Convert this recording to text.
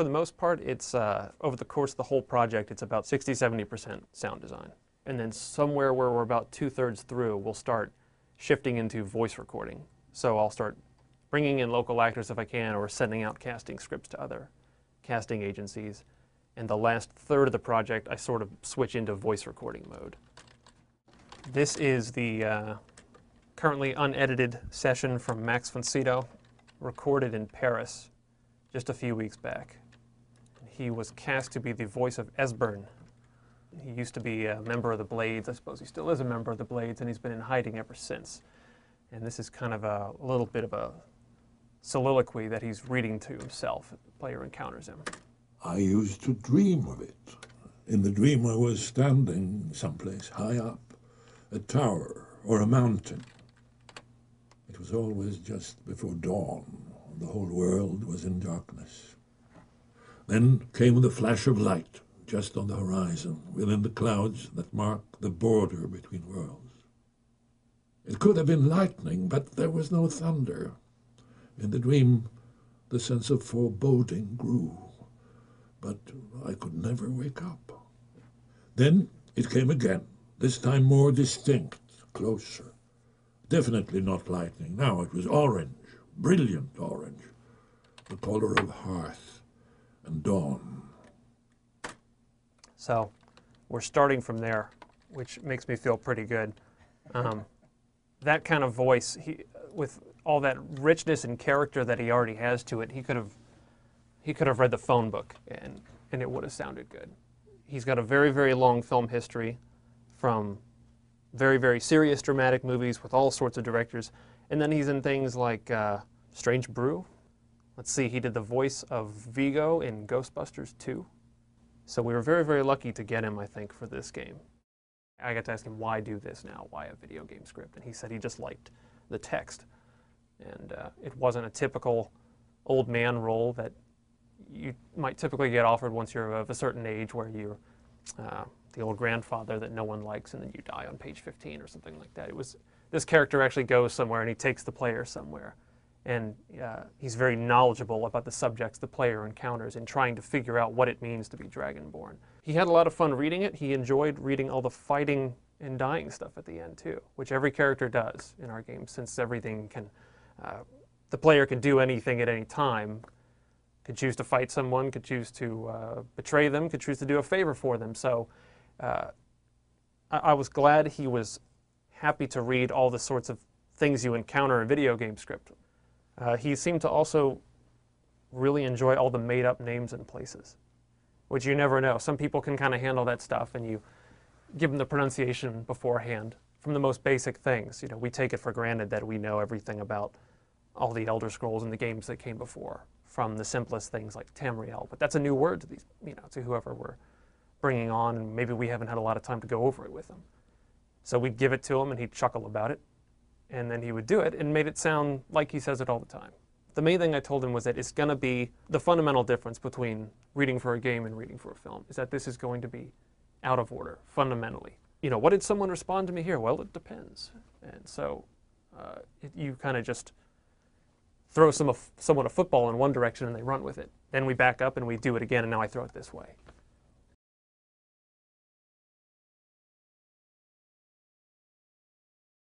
For the most part, it's over the course of the whole project, it's about 60–70% sound design. And then somewhere where we're about 2/3 through, we'll start shifting into voice recording. So I'll start bringing in local actors if I can, or sending out casting scripts to other casting agencies. And the last third of the project, I sort of switch into voice recording mode. This is the currently unedited session from Max von Sydow, recorded in Paris just a few weeks back. He was cast to be the voice of Esbern. He used to be a member of the Blades. I suppose he still is a member of the Blades, and he's been in hiding ever since. And this is kind of a little bit of a soliloquy that he's reading to himself if the player encounters him. I used to dream of it. In the dream I was standing someplace high up, a tower or a mountain. It was always just before dawn, and the whole world was in darkness. Then came the flash of light, just on the horizon, within the clouds that mark the border between worlds. It could have been lightning, but there was no thunder. In the dream, the sense of foreboding grew, but I could never wake up. Then it came again, this time more distinct, closer. Definitely not lightning. Now it was orange, brilliant orange, the color of hearth and dawn. So we're starting from there, which makes me feel pretty good. That kind of voice, with all that richness and character that he already has to it, he could have read the phone book and it would have sounded good. He's got a very, very long film history, from very, very serious dramatic movies with all sorts of directors, and then he's in things like Strange Brew. Let's see, he did the voice of Vigo in Ghostbusters 2. So we were very, very lucky to get him, I think, for this game. I got to ask him, why do this now? Why a video game script? And he said he just liked the text. And it wasn't a typical old man role that you might typically get offered once you're of a certain age, where you're the old grandfather that no one likes and then you die on page 15 or something like that. It was, this character actually goes somewhere and he takes the player somewhere. And he's very knowledgeable about the subjects the player encounters and trying to figure out what it means to be Dragonborn. He had a lot of fun reading it. He enjoyed reading all the fighting and dying stuff at the end too, which every character does in our game, since everything can, the player can do anything at any time. Could choose to fight someone, could choose to betray them, could choose to do a favor for them. So I was glad he was happy to read all the sorts of things you encounter in a video game script. He seemed to also really enjoy all the made-up names and places, which you never know. Some people can kind of handle that stuff, and you give them the pronunciation beforehand from the most basic things. You know, we take it for granted that we know everything about all the Elder Scrolls and the games that came before, from the simplest things like Tamriel. But that's a new word to these, you know, to whoever we're bringing on, and maybe we haven't had a lot of time to go over it with them. So we'd give it to him, and he'd chuckle about it. And then he would do it and made it sound like he says it all the time. The main thing I told him was that it's going to be the fundamental difference between reading for a game and reading for a film, is that this is going to be out of order, fundamentally. You know, what did someone respond to me here? Well, it depends. And so you kind of just throw someone a football in one direction and they run with it. Then we back up and we do it again, and now I throw it this way.